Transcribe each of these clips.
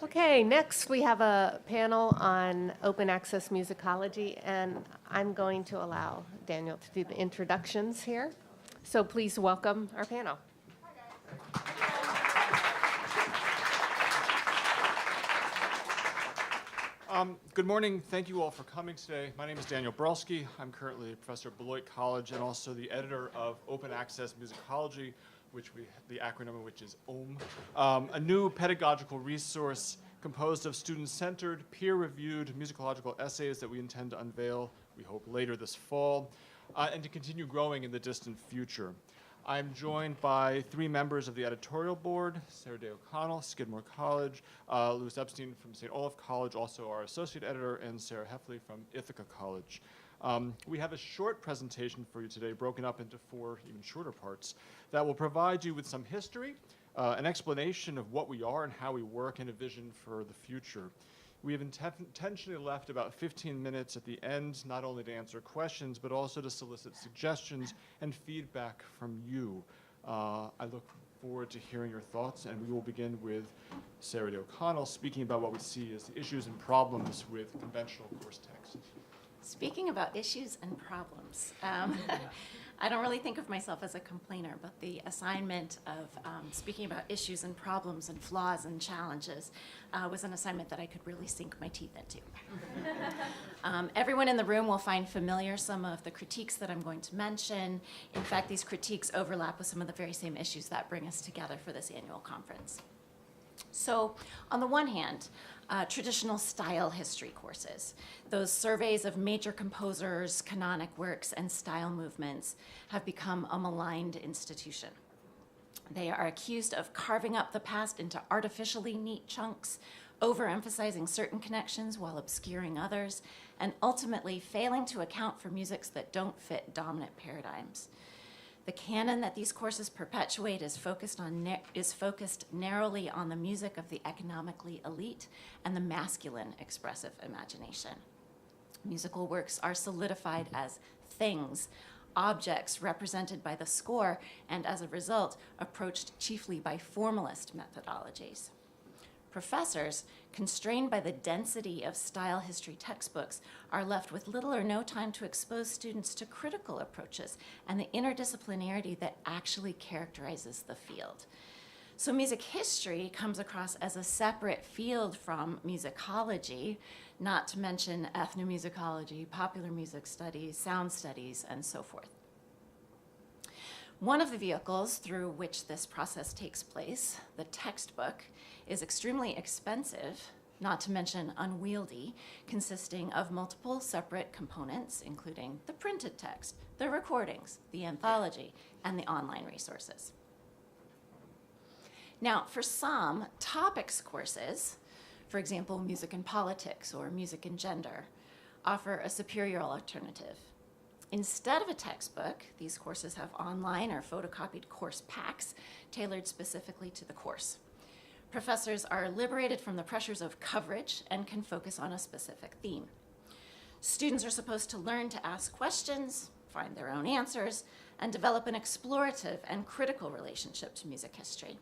Okay, next we have a panel on open access musicology, and I'm going to allow Daniel to do the introductions here. So please welcome our panel. Good morning. Thank you all for coming today. My name is Daniel Barolsky. I'm currently a professor at Beloit College and also the editor of Open Access Musicology, the acronym of which is OM, a new pedagogical resource composed of student-centered, peer-reviewed musicological essays that we intend to unveil, we hope, later this fall, and to continue growing in the distant future. I'm joined by three members of the editorial board: Sara O'Connell, Skidmore College, Louis Epstein from St. Olaf College, also our associate editor, and Sara Haefeli from Ithaca College. We have a short presentation for you today, broken up into four even shorter parts, that will provide you with some history, an explanation of what we are and how we work, and a vision for the future. We have intentionally left about 15 minutes at the end, not only to answer questions, but also to solicit suggestions and feedback from you. I look forward to hearing your thoughts, and we will begin with Sara O'Connell speaking about what we see as the issues and problems with conventional course text. Speaking about issues and problems, I don't really think of myself as a complainer, but the assignment of speaking about issues and problems and flaws and challenges was an assignment that I could really sink my teeth into. Everyone in the room will find familiar some of the critiques that I'm going to mention. In fact, these critiques overlap with some of the very same issues that bring us together for this annual conference. So, on the one hand, traditional style history courses, those surveys of major composers, canonic works, and style movements, have become a maligned institution. They are accused of carving up the past into artificially neat chunks, overemphasizing certain connections while obscuring others, and ultimately failing to account for musics that don't fit dominant paradigms. The canon that these courses perpetuate is focused narrowly on the music of the economically elite and the masculine expressive imagination. Musical works are solidified as things, objects represented by the score, and as a result, approached chiefly by formalist methodologies. Professors, constrained by the density of style history textbooks, are left with little or no time to expose students to critical approaches and the interdisciplinarity that actually characterizes the field. So music history comes across as a separate field from musicology, not to mention ethnomusicology, popular music studies, sound studies, and so forth. One of the vehicles through which this process takes place, the textbook, is extremely expensive, not to mention unwieldy, consisting of multiple separate components, including the printed text, the recordings, the anthology, and the online resources. Now, for some topics courses, for example, music and politics or music and gender, offer a superior alternative. Instead of a textbook, these courses have online or photocopied course packs tailored specifically to the course. Professors are liberated from the pressures of coverage and can focus on a specific theme. Students are supposed to learn to ask questions, find their own answers, and develop an explorative and critical relationship to music history.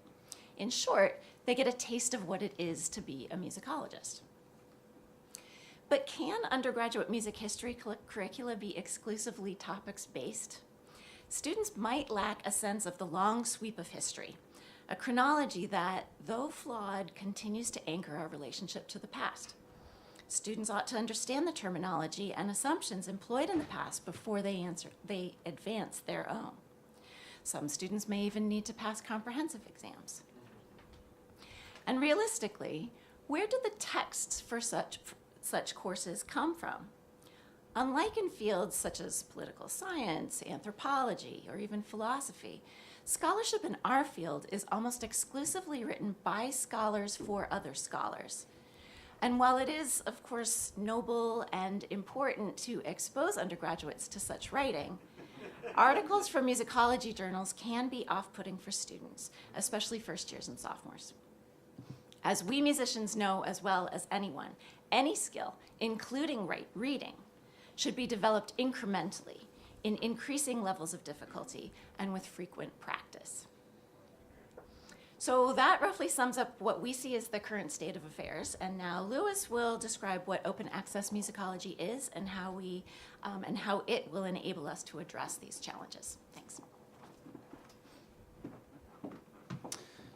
In short, they get a taste of what it is to be a musicologist. But can undergraduate music history curricula be exclusively topics-based? Students might lack a sense of the long sweep of history, a chronology that, though flawed, continues to anchor our relationship to the past. Students ought to understand the terminology and assumptions employed in the past before they advance their own. Some students may even need to pass comprehensive exams. And realistically, where do the texts for such courses come from? Unlike in fields such as political science, anthropology, or even philosophy, scholarship in our field is almost exclusively written by scholars for other scholars. And while it is, of course, noble and important to expose undergraduates to such writing, articles from musicology journals can be off-putting for students, especially first years and sophomores. As we musicians know as well as anyone, any skill, including reading, should be developed incrementally in increasing levels of difficulty and with frequent practice. So So that roughly sums up what we see as the current state of affairs. And now Lewis will describe what open access musicology is and how it will enable us to address these challenges. Thanks.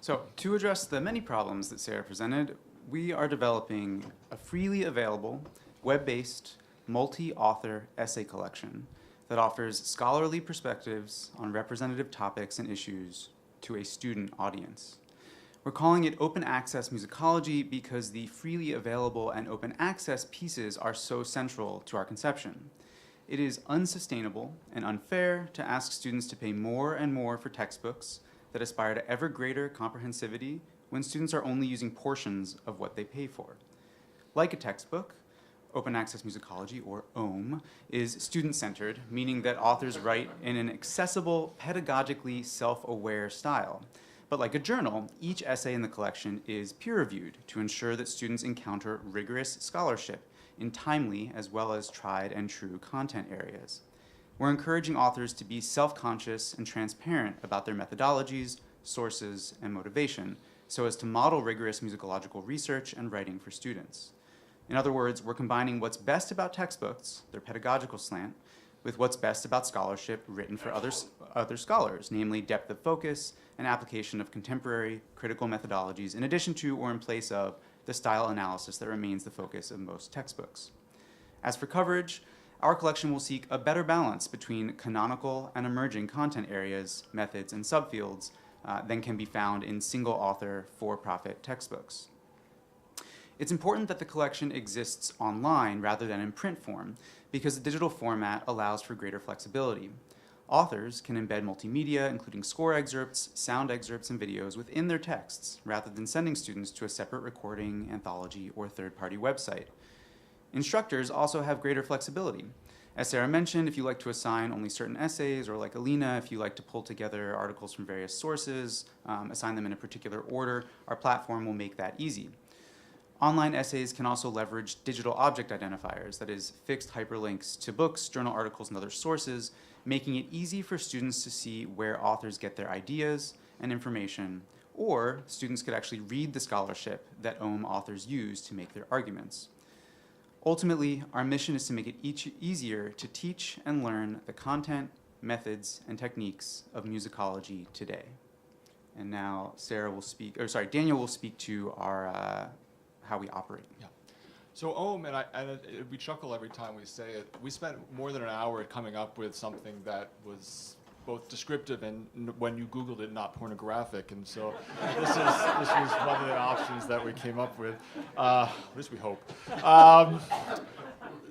So to address the many problems that Sara presented, we are developing a freely available, web-based, multi-author essay collection that offers scholarly perspectives on representative topics and issues to a student audience. We're calling it open access musicology because the freely available and open access pieces are so central to our conception. It is unsustainable and unfair to ask students to pay more and more for textbooks that aspire to ever greater comprehensivity when students are only using portions of what they pay for. Like a textbook, open access musicology, or OM, is student-centered, meaning that authors write in an accessible, pedagogically self-aware style. But like a journal, each essay in the collection is peer-reviewed to ensure that students encounter rigorous scholarship in timely as well as tried and true content areas. We're encouraging authors to be self-conscious and transparent about their methodologies, sources, and motivation, so as to model rigorous musicological research and writing for students. In other words, we're combining what's best about textbooks, their pedagogical slant, with what's best about scholarship written for other scholars, namely depth of focus and application of contemporary critical methodologies, in addition to or in place of the style analysis that remains the focus of most textbooks. As for coverage, our collection will seek a better balance between canonical and emerging content areas, methods, and subfields than can be found in single-author, for-profit textbooks. It's important that the collection exists online rather than in print form because the digital format allows for greater flexibility. Authors can embed multimedia, including score excerpts, sound excerpts, and videos within their texts rather than sending students to a separate recording, anthology, or third-party website. Instructors also have greater flexibility. As Sara mentioned, if you like to assign only certain essays, or like Alina, if you like to pull together articles from various sources, assign them in a particular order, our platform will make that easy. Online essays can also leverage digital object identifiers, that is, fixed hyperlinks to books, journal articles, and other sources, making it easy for students to see where authors get their ideas and information, or students could actually read the scholarship that OM authors use to make their arguments. Ultimately, our mission is to make it easier to teach and learn the content, methods, and techniques of musicology today. And now Daniel will speak to our how we operate. Yeah. So OM, we chuckle every time we say it, we spent more than an hour coming up with something that was both descriptive and, when you Googled it, not pornographic. And so this was one of the options that we came up with, at least we hope.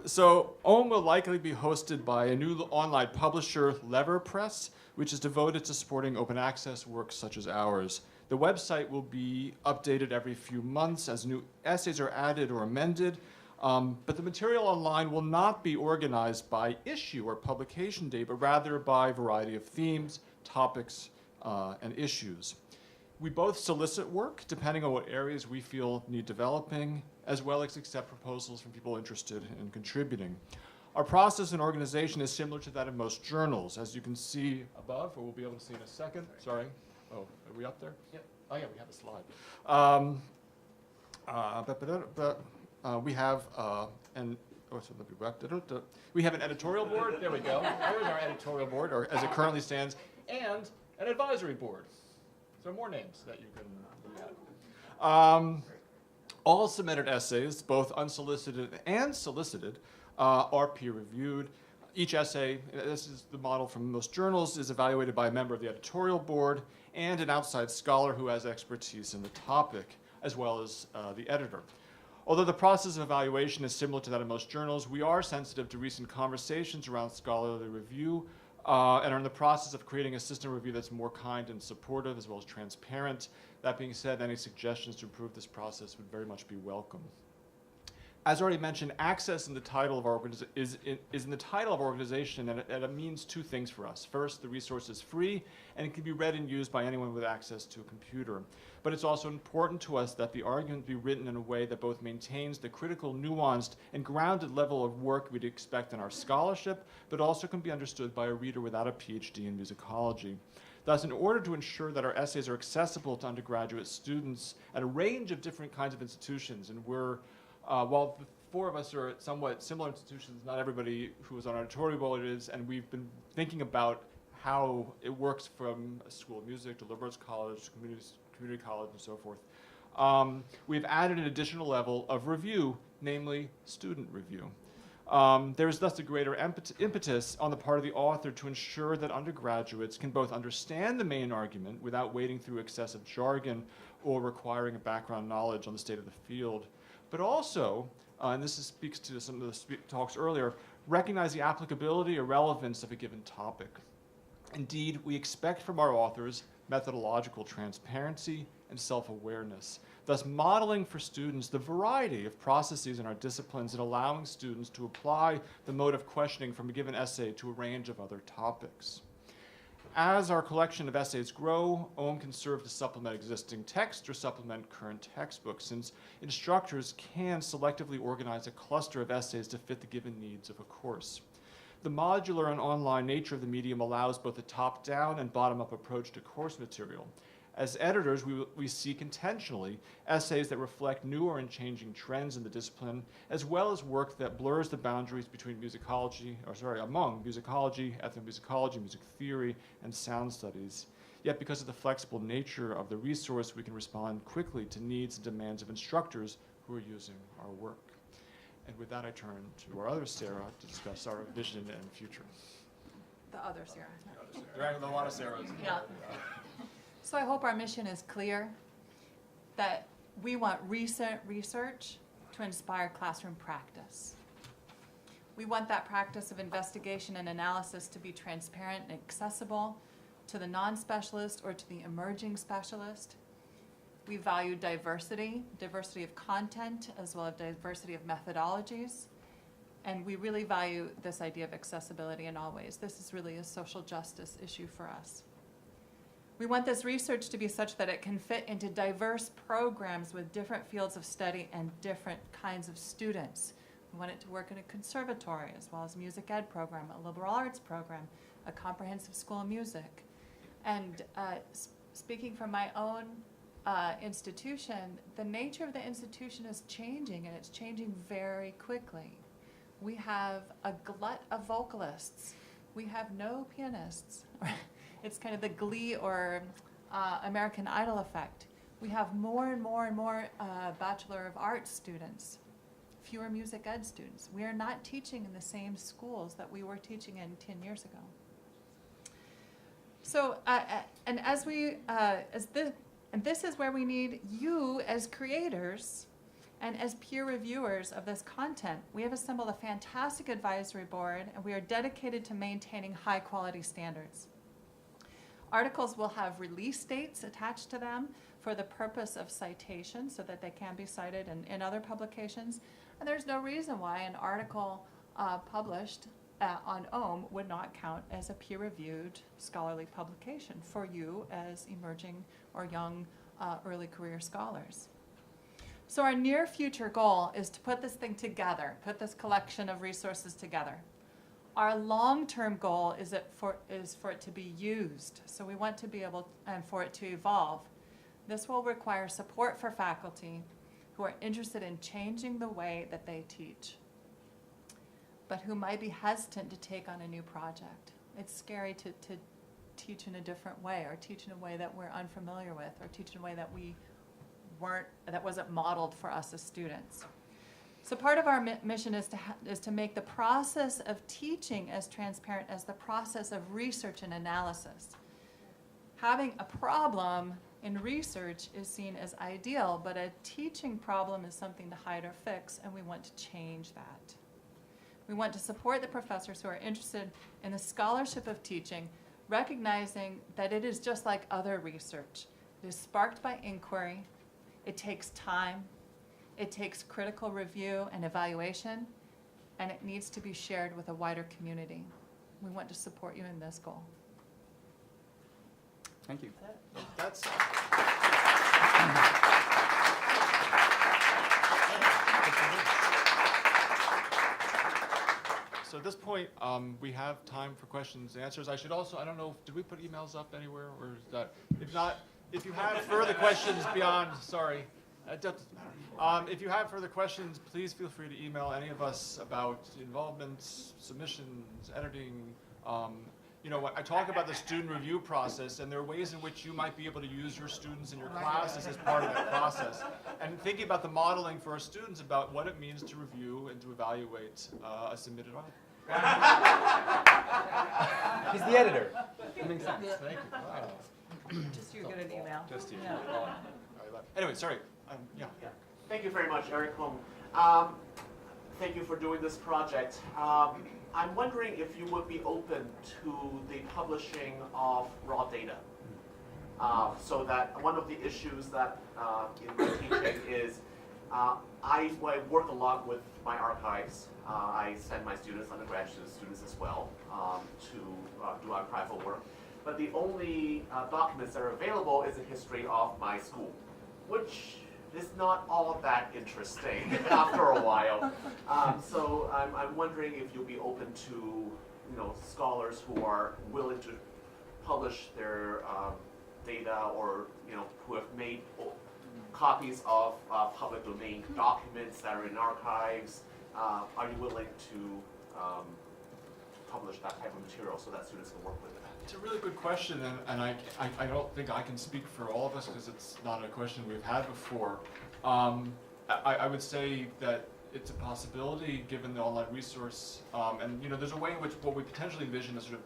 So OM will likely be hosted by a new online publisher, Lever Press, which is devoted to supporting open access works such as ours. The website will be updated every few months as new essays are added or amended, but the material online will not be organized by issue or publication date, but rather by a variety of themes, topics, and issues. We both solicit work, depending on what areas we feel need developing, as well as accept proposals from people interested in contributing. Our process and organization is similar to that of most journals, as you can see above, or we'll be able to see in a second. Sorry. Oh, are we up there? Yep. Oh, yeah, we have a slide. We have we have an editorial board. There we go. There's our editorial board, or as it currently stands, and an advisory board. So more names that you can look at. All submitted essays, both unsolicited and solicited, are peer-reviewed. Each essay, this is the model from most journals, is evaluated by a member of the editorial board and an outside scholar who has expertise in the topic, as well as the editor. Although the process of evaluation is similar to that of most journals, we are sensitive to recent conversations around scholarly review and are in the process of creating a system of review that's more kind and supportive, as well as transparent. That being said, any suggestions to improve this process would very much be welcome. As already mentioned, access in the title of our is in the title of our organization, and it means two things for us. First, the resource is free, and it can be read and used by anyone with access to a computer. But it's also important to us that the argument be written in a way that both maintains the critical, nuanced, and grounded level of work we'd expect in our scholarship, but also can be understood by a reader without a PhD in musicology. Thus, in order to ensure that our essays are accessible to undergraduate students at a range of different kinds of institutions, and while the four of us are at somewhat similar institutions, not everybody who is on our editorial is, and we've been thinking about how it works from a school of music to liberal arts college, community college, and so forth. We've added an additional level of review, namely student review. There is thus a greater impetus on the part of the author to ensure that undergraduates can both understand the main argument without wading through excessive jargon or requiring a background knowledge on the state of the field, but also, and this speaks to some of the talks earlier, recognize the applicability or relevance of a given topic. Indeed, we expect from our authors methodological transparency and self-awareness, thus modeling for students the variety of processes in our disciplines and allowing students to apply the mode of questioning from a given essay to a range of other topics. As our collection of essays grow, OM can serve to supplement existing text or supplement current textbooks, since instructors can selectively organize a cluster of essays to fit the given needs of a course. The modular and online nature of the medium allows both a top-down and bottom-up approach to course material. As editors, we seek intentionally essays that reflect newer and changing trends in the discipline, as well as work that blurs the boundaries between among musicology, ethnomusicology, music theory, and sound studies. Yet because of the flexible nature of the resource, we can respond quickly to needs and demands of instructors who are using our work. And with that, I turn to our other Sara to discuss our vision and future. The other Sara. There are a lot of Saras. Yeah. So I hope our mission is clear, that we want recent research to inspire classroom practice. We want that practice of investigation and analysis to be transparent and accessible to the non-specialist or to the emerging specialist. We value diversity of content, as well as diversity of methodologies. And we really value this idea of accessibility in all ways. This is really a social justice issue for us. We want this research to be such that it can fit into diverse programs with different fields of study and different kinds of students. We want it to work in a conservatory, as well as a music ed program, a liberal arts program, a comprehensive school of music. And speaking from my own institution, the nature of the institution is changing, and it's changing very quickly. We have a glut of vocalists. We have no pianists. It's kind of the Glee or American Idol effect. We have more and more and more Bachelor of Arts students, fewer music ed students. We are not teaching in the same schools that we were teaching in 10 years ago. So, and this is where we need you as creators and as peer reviewers of this content. We have assembled a fantastic advisory board, and we are dedicated to maintaining high quality standards. Articles will have release dates attached to them for the purpose of citation, so that they can be cited in other publications. And there's no reason why an article published on OM would not count as a peer-reviewed scholarly publication for you as emerging or young early career scholars. So our near future goal is to put this thing together, put this collection of resources together. Our long-term goal is for it to be used. So we want to be able, and for it to evolve. This will require support for faculty who are interested in changing the way that they teach, but who might be hesitant to take on a new project. It's scary to teach in a different way, or teach in a way that we're unfamiliar with, or teach in a way that that wasn't modeled for us as students. So part of our mission is to make the process of teaching as transparent as the process of research and analysis. Having a problem in research is seen as ideal, but a teaching problem is something to hide or fix, and we want to change that. We want to support the professors who are interested in the scholarship of teaching, recognizing that it is just like other research. It is sparked by inquiry. It takes time. It takes critical review and evaluation, and it needs to be shared with a wider community. We want to support you in this goal. Thank you. So at this point, point, we have time for questions and answers. I should also, I don't know, did we put emails up anywhere, or is that, if not, if you have further questions beyond, sorry, it doesn't matter. If you have further questions, please feel free to email any of us about involvements, submissions, editing. You know, I talk about the student review process, and there are ways in which you might be able to use your students in your classes as part of that process. And thinking about the modeling for our students about what it means to review and to evaluate a submitted article. He's the editor. That makes sense. Thank you. Wow. Just you're good at email. Just you. Yeah. Anyway, sorry. Yeah. Thank you very much, Eric Holm. Thank you for doing this project. I'm wondering if you would be open to the publishing of raw data. So that one of the issues that in my teaching is I work a lot with my archives. I send my students, undergraduate students as well, to do archival work. But the only documents that are available is a history of my school, which is not all that interesting after a while. So I'm wondering if you'll be open to, scholars who are willing to publish their data, or who have made copies of public domain documents that are in archives. Are you willing to publish that type of material so that students can work with it? It's a really good question, and I don't think I can speak for all of us because it's not a question we've had before. I would say that it's a possibility given the online resource, and there's a way in which what we potentially envision is sort of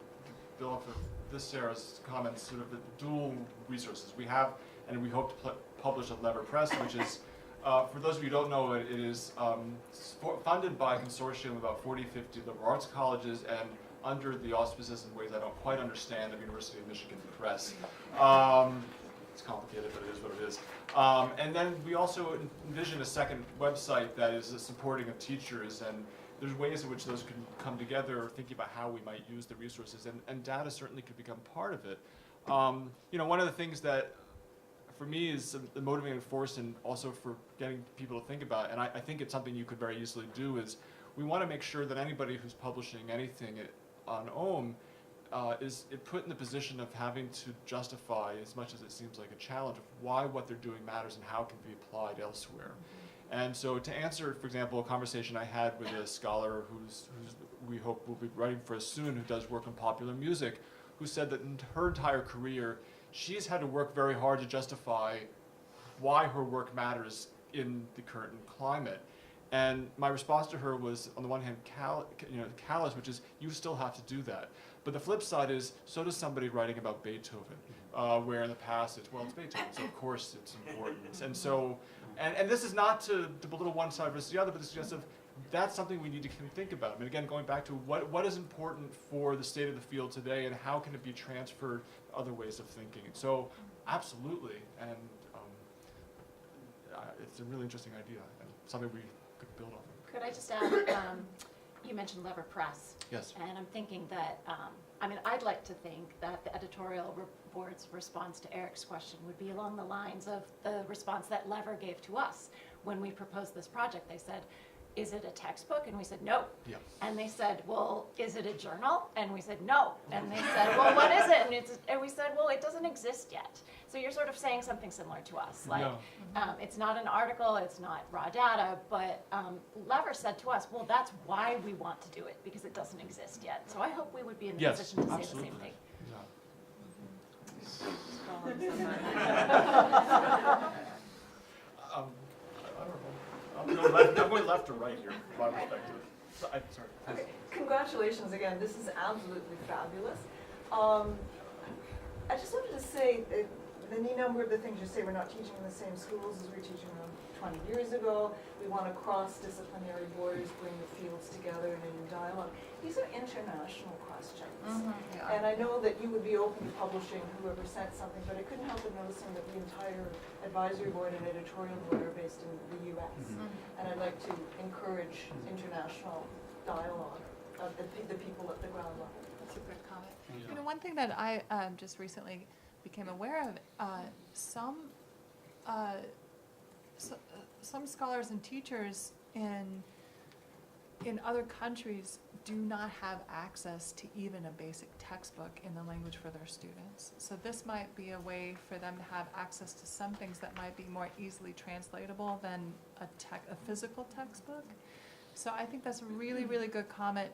build off of this Sarah's comments, sort of the dual resources we have, and we hope to publish at Lever Press, which is, for those of you who don't know, it is funded by a consortium of about 40, 50 liberal arts colleges, and under the auspices in ways I don't quite understand of University of Michigan Press. It's complicated, but it is what it is. And then we also envision a second website that is a supporting of teachers, and there's ways in which those can come together, thinking about how we might use the resources, and data certainly could become part of it. One of the things that for me is the motivating force, and also for getting people to think about, and I think it's something you could very easily do, is we want to make sure that anybody who's publishing anything on OHM is put in the position of having to justify, as much as it seems like a challenge, of why what they're doing matters and how it can be applied elsewhere. And so to answer, for example, a conversation I had with a scholar who's we hope will be writing for us soon, who does work on popular music, who said that in her entire career, she's had to work very hard to justify why her work matters in the current climate. And my response to her was, on the one hand, callous, which is, you still have to do that. But the flip side is, so does somebody writing about Beethoven, where in the past it's Beethoven, so of course it's important. And so, and this is not to belittle one side versus the other, but it's just that's something we need to think about. I mean, again, going back to what is important for the state of the field today, and how can it be transferred to other ways of thinking. So, absolutely, and it's a really interesting idea, and something we could build on. Could I just add, you mentioned Lever Press. Yes. And I'm thinking that, I'd like to think that the editorial board's response to Eric's question would be along the lines of the response that Lever gave to us when we proposed this project. They said, is it a textbook? And we said, no. Yeah. And they said, well, is it a journal? And we said, no. And they said, well, what is it? And we said, well, it doesn't exist yet. So you're sort of saying something similar to us. Like, it's not an article, it's not raw data, but Lever said to us, well, that's why we want to do it, because it doesn't exist yet. So I hope we would be in the Yes, position to absolutely. say the same thing. I'm going left to right here, from my perspective. Sorry. Okay. Congratulations again. This is absolutely fabulous. I just wanted to say that any number of the things you say, we're not teaching in the same schools as we were teaching them 20 years ago. We want to cross disciplinary borders, bring the fields together in a new dialogue. These are international questions. And I know that you would be open to publishing whoever sent something, but I couldn't help but noticing that the entire advisory board and editorial board are based in the US. And I'd like to encourage international dialogue of the people at the ground level. That's a good comment. One thing that I just recently became aware of, some scholars and teachers in in other countries do not have access to even a basic textbook in the language for their students. So this might be a way for them to have access to some things that might be more easily translatable than a physical textbook. So I think that's a really, really good comment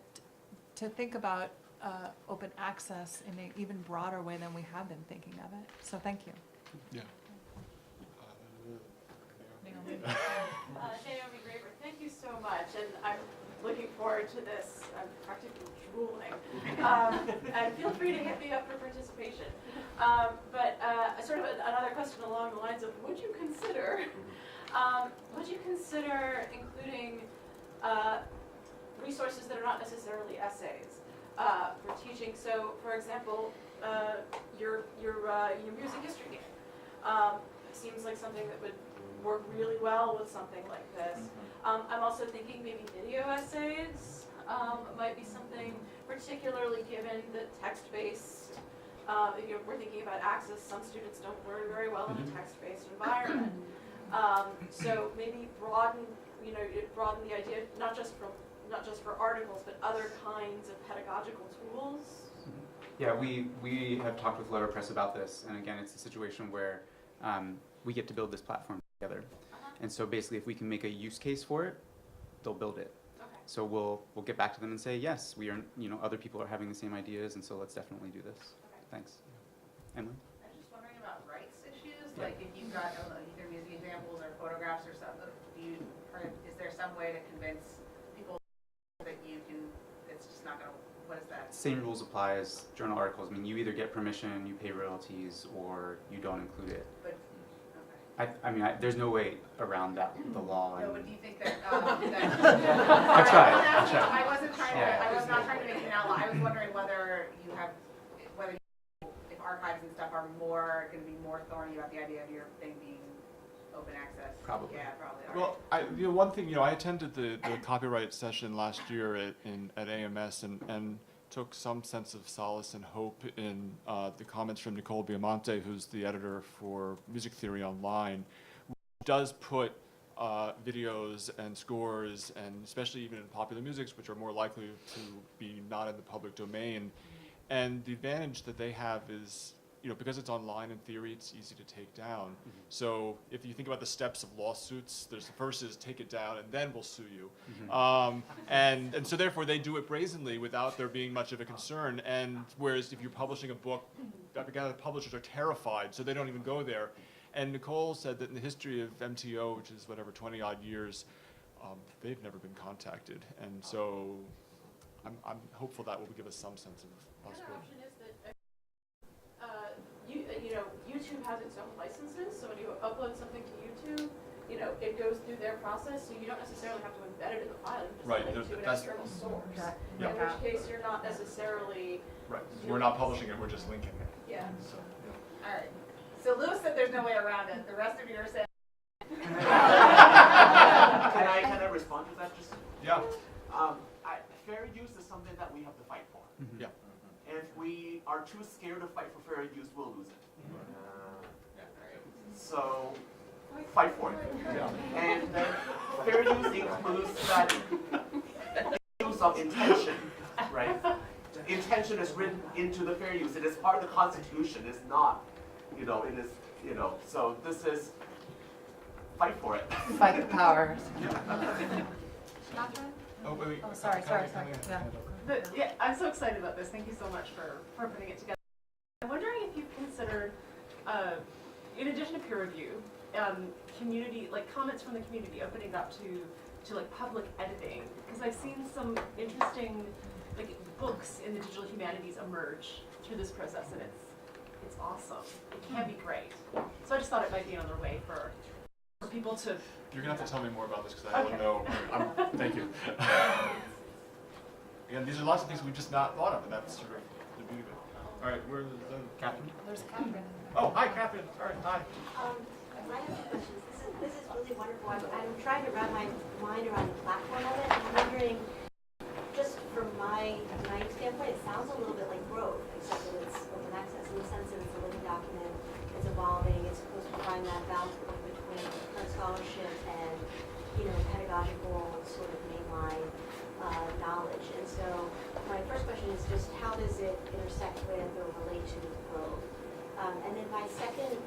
to think about open access in an even broader way than we have been thinking of it. So thank you. Yeah. Naomi. Naomi Graber, thank you so much, and I'm looking forward to this. I'm practically drooling. And feel free to hit me up for participation. But sort of another question along the lines of, would you consider including resources that are not necessarily essays for teaching? So, for example, your music history game seems like something that would work really well with something like this. I'm also thinking maybe video essays might be something, particularly given the text-based, we're thinking about access. Some students don't learn very well in a text-based environment. So maybe broaden the idea, not just for articles, but other kinds of pedagogical tools. Yeah, we have talked with Letterpress about this, and again, it's a situation where we get to build this platform together. And so basically, if we can make a use case for it, they'll build it. Okay. So we'll get back to them and say, yes, we are, other people are having the same ideas, and so let's definitely do this. Okay. Thanks. Emily? I was just wondering about rights issues, Yeah. like if you've got, I don't know, either music examples or photographs or something, is there some way to convince people that you can, it's just not gonna, what is that? Same rules apply as journal articles. I mean, you either get permission, you pay royalties, or you don't include it. But, okay. There's no way around that, the law. No, and- but do you think that, I tried. I wasn't trying to, Yeah. I was not trying to make an outlaw. I was wondering whether if archives and stuff are gonna be more thorny about the idea of your thing being open access. Probably. Yeah, probably. All right. Well, one thing, I attended the copyright session last year at AMS and took some sense of solace and hope in the comments from Nicole Biamonte, who's the editor for Music Theory Online, who does put videos and scores, and especially even in popular music, which are more likely to be not in the public domain. And the advantage that they have is, because it's online in theory, it's easy to take down. Mm-hmm. So if you think about the steps of lawsuits, there's the first is take it down and then we'll sue you. Mm-hmm. And so therefore they do it brazenly without there being much of a concern. And whereas if you're publishing a book, the publishers are terrified, so they don't even go there. And Nicole said that in the history of MTO, which is whatever, 20 odd years, they've never been contacted. And so I'm hopeful that will give us some sense of The other possibility. option is that YouTube has its own licenses, so when you upload something to YouTube, it goes through their process, so you don't necessarily have to embed it in the file. You just Right, link to an that's- external source. Yeah. In which case, you're not necessarily, Right. We're not publishing it, we're just linking it. yeah. So, yeah. All right. So Lewis said there's no way around it. The rest of you are saying. Can I respond to that? Just Yeah. fair use is something that we have to fight for. Yeah. If we are too scared to fight for fair use, we'll lose it. So fight for it. Yeah. And then fair use includes that use of intention, right? Intention is written into the fair use. It is part of the Constitution. It's not, it is, so this is fight for it. Fight the powers. Oh, wait. Oh, sorry. Yeah. Yeah, I'm so excited about this. Thank you so much for putting it together. I'm wondering if you've considered, in addition to peer review, community, comments from the community opening up to public editing, because I've seen some interesting books in the digital humanities emerge through this process, and it's awesome. It can be great. So I just thought it might be another way for people to. You're gonna have to tell me more about this because I don't Okay. know. Thank you. Again, these are lots of things we've just not thought of, and that's sort of the beauty of it. All right, where's Catherine? There's Catherine. Oh, hi, Catherine. All right, hi. I have two questions. This is really wonderful. I'm trying to wrap my mind around the platform of it. I'm wondering, just from my naive standpoint, it sounds a little bit like growth, except that it's open access in the sense that it's a living document, it's evolving, it's supposed to find that balance point between current scholarship and pedagogical sort of mainline knowledge. And so my first question is just how does it intersect with or relate to growth? And then my second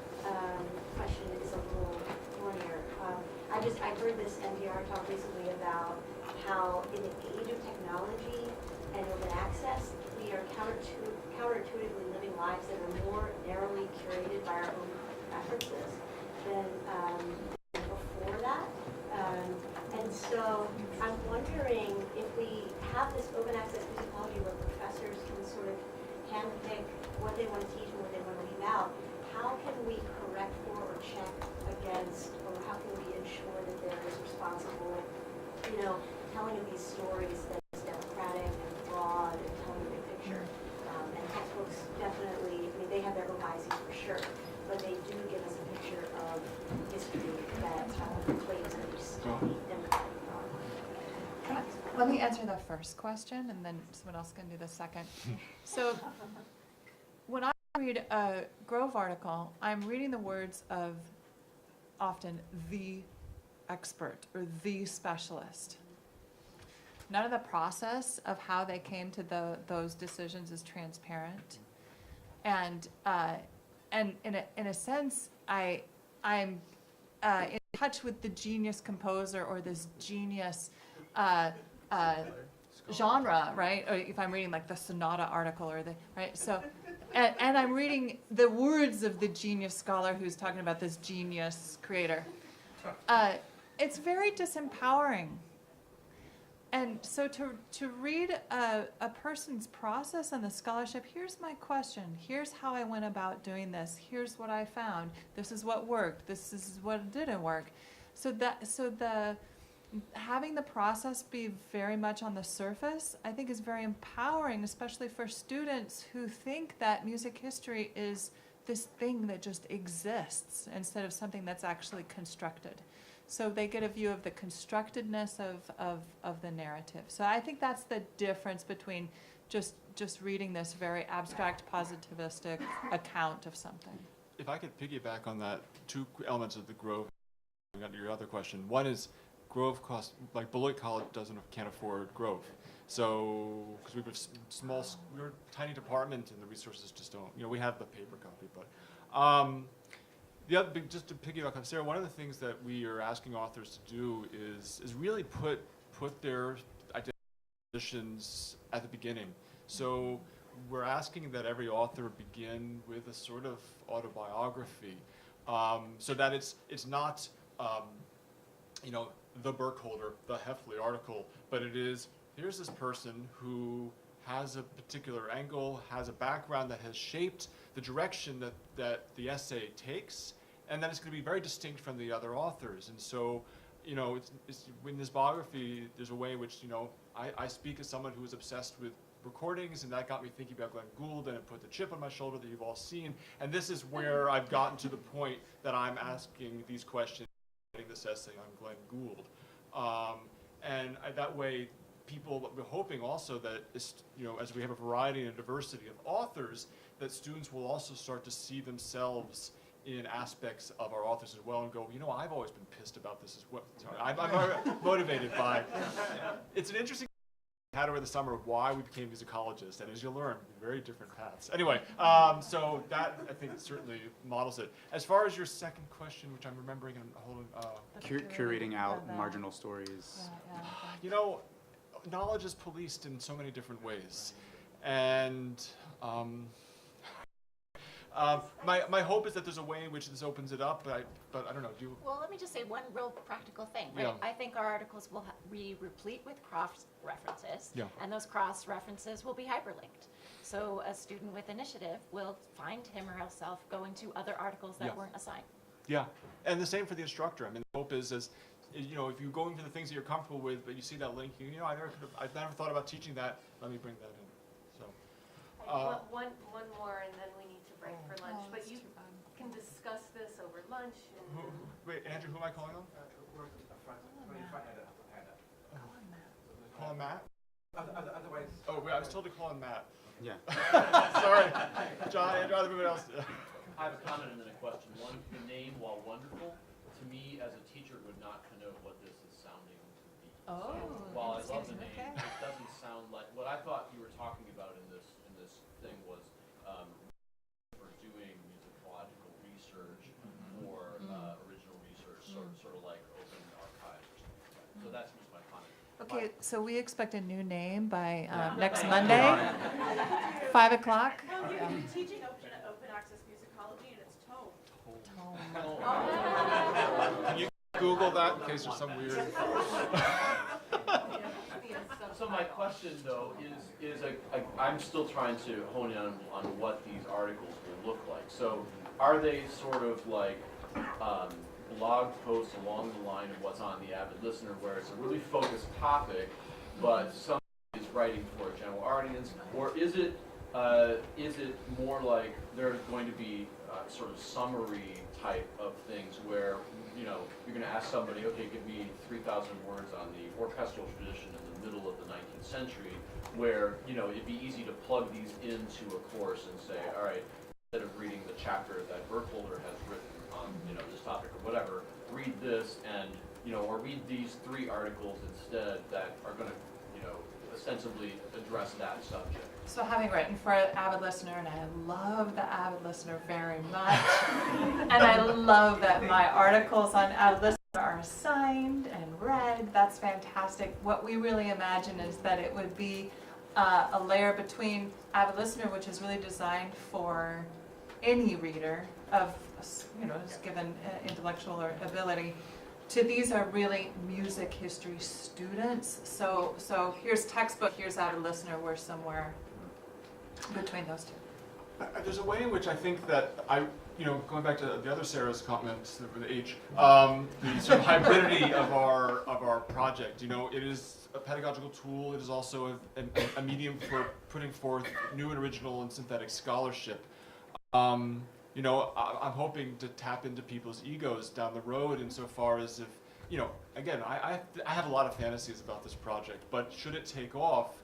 question is a little thornier. I heard this NPR talk recently about how in the age of technology and open access, we are counterintuitively living lives that are more narrowly curated by our own preferences than before that. And so I'm wondering if we have this open access musicology where professors can sort of handpick what they want to teach and what they want to leave out, how can we correct for or check against, or how can we ensure that there is responsible, telling of these stories that is democratic and broad and telling a big picture? And textbooks definitely, they have their own biases for sure, but they do give us a picture of history that claims to be steady, democratic, broad. Let me answer the first question, and then someone else can do the second. So when I read a Grove article, I'm reading the words of often the expert or the specialist. None of the process of how they came to those decisions is transparent. And in a sense, I'm in touch with the genius composer or this genius genre, right? Or if I'm reading like the Sonata article or right? So, and I'm reading the words of the genius scholar who's talking about this genius creator. It's very disempowering. And so to read a person's process and the scholarship, here's my question, here's how I went about doing this, here's what I found, this is what worked, this is what didn't work. Having the process be very much on the surface, I think is very empowering, especially for students who think that music history is this thing that just exists instead of something that's actually constructed. So they get a view of the constructedness of the narrative. So I think that's the difference between just reading this very abstract, positivistic account of something. If I could piggyback on that, two elements of the Grove, your other question. One is Grove costs, like Beloit College can't afford Grove. So, because we're a tiny department and the resources just don't, we have the paper copy, but, the other big, just to piggyback on Sarah, one of the things that we are asking authors to do is really put their identifications at the beginning. So we're asking that every author begin with a sort of autobiography, so that it's not the Burkholder, the Haefeli article, but it is, here's this person who has a particular angle, has a background that has shaped the direction that the essay takes, and then it's going to be very distinct from the other authors. And so, it's in this biography, there's a way in which, I speak as someone who is obsessed with recordings, and that got me thinking about Glenn Gould, and it put the chip on my shoulder that you've all seen. And this is where I've gotten to the point that I'm asking these questions, writing this essay on Glenn Gould. That way, people, we're hoping also that, as we have a variety and a diversity of authors, that students will also start to see themselves in aspects of our authors as well and go, I've always been pissed about this as well. Sorry, I'm motivated by. It's an interesting had over the summer of why we became musicologists, and as you'll learn, very different paths. Anyway, so that, I think, certainly models it. As far as your second question, which I'm remembering and holding... curating out marginal stories. Knowledge is policed in so many different ways. And my hope is that there's a way in which this opens it up, but I don't know. Well, let me just say one real practical thing, right? Yeah. I think our articles will be replete with cross references, Yeah. and those cross references will be hyperlinked. So a student with initiative will find him or herself going to other articles that Yeah. weren't assigned. Yeah, and the same for the instructor. I mean, the hope is if you're going for the things that you're comfortable with, but you see that link, I've never thought about teaching that. Let me bring that in. So, One more, and then we need to break for lunch. But you can discuss this over lunch. Wait, Andrew, who am I calling on? Call him Matt? Otherwise. Oh, wait, I was told to call him Matt. Yeah. Sorry, John, I'd rather everybody else. I have a comment and then a question. One, the name, while wonderful, to me as a teacher would not connote what this is Oh. While I love the interesting. name, it doesn't sound like, what I thought you were talking about in this thing was for doing musicological research or original research, sort of like open archives or something like that. So that's just my comment. Okay, so we expect a new name by next Monday, 5 o'clock. Well, you're teaching open access musicology and it's tone. Can you Google that in case there's some weird? So my question though is I'm still trying to hone in on what these articles will look like. So are they sort of like blog posts along the line of what's on the Avid Listener, where it's a really focused topic, but somebody is writing for a general audience, or is it more like there's going to be sort of summary type of things where you're going to ask somebody, okay, give me 3,000 words on the orchestral tradition in the middle of the 19th century, where it'd be easy to plug these into a course and say, all right, instead of reading the chapter that Burkholder has written on this topic or whatever, read this and or read these 3 articles instead that are going to ostensibly address that subject. So having written for Avid Listener, and I love the Avid Listener very much, and I love that my articles on Avid Listener are signed and read. That's fantastic. What we really imagine is that it would be a layer between Avid Listener, which is really designed for any reader of given intellectual or ability, to these are really music history students. So here's textbook, here's Avid Listener. We're somewhere between those two. There's a way in which I think that going back to the other Sarah's comments with the H, the sort of hybridity of our project. It is a pedagogical tool. It is also a medium for putting forth new and original and synthetic scholarship. I'm hoping to tap into people's egos down the road insofar as if, again, I have a lot of fantasies about this project, but should it take off,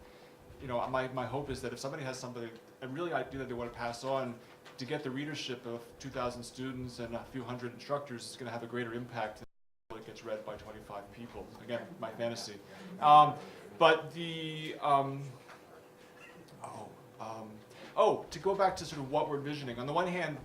my hope is that if somebody has something, a really idea that they want to pass on, to get the readership of 2,000 students and a few hundred instructors is going to have a greater impact than it gets read by 25 people. Again, my fantasy. To go back to sort of what we're envisioning. On the one hand,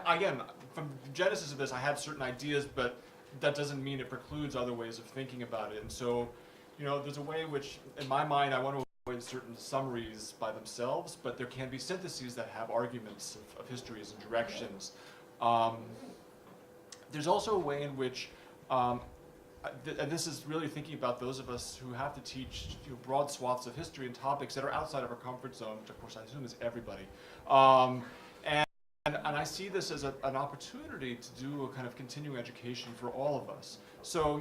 again, from the genesis of this, I had certain ideas, but that doesn't mean it precludes other ways of thinking about it. And so, there's a way in which, in my mind, I want to avoid certain summaries by themselves, but there can be syntheses that have arguments of histories and directions. There's also a way in which, and this is really thinking about those of us who have to teach broad swaths of history and topics that are outside of our comfort zone, which of course I assume is everybody. And I see this as an opportunity to do a kind of continuing education for all of us. So,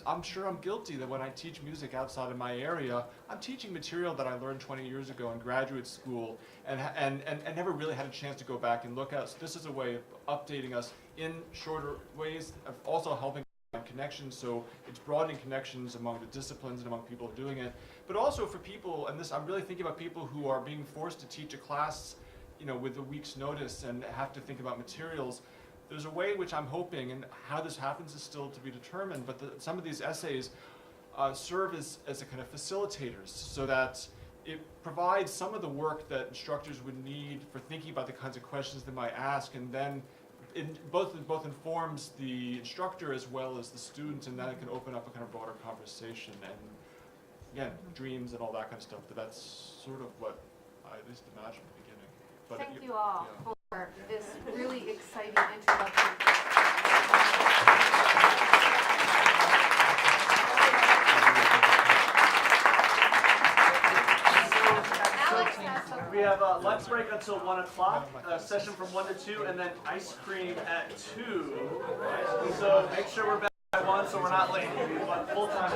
I'm sure I'm guilty that when I teach music outside of my area, I'm teaching material that I learned 20 years ago in graduate school and never really had a chance to go back and look at. So this is a way of updating us in shorter ways, of also helping connections, so it's broadening connections among the disciplines and among people doing it, but also for people, and this I'm really thinking about people who are being forced to teach a class, with a week's notice and have to think about materials. There's a way in which I'm hoping, and how this happens is still to be determined, but some of these essays serve as a kind of facilitators, so that it provides some of the work that instructors would need for thinking about the kinds of questions they might ask, and then it both informs the instructor as well as the student, and then it can open up a kind of broader conversation, and again, dreams and all that kind of stuff. But that's sort of what I at least imagined at the beginning. But Thank you all for this really exciting introduction. We have a lunch break until 1 o'clock, a session from 1 to 2, and then ice cream at 2. So make sure we're back at 1 so we're not late. We want full time.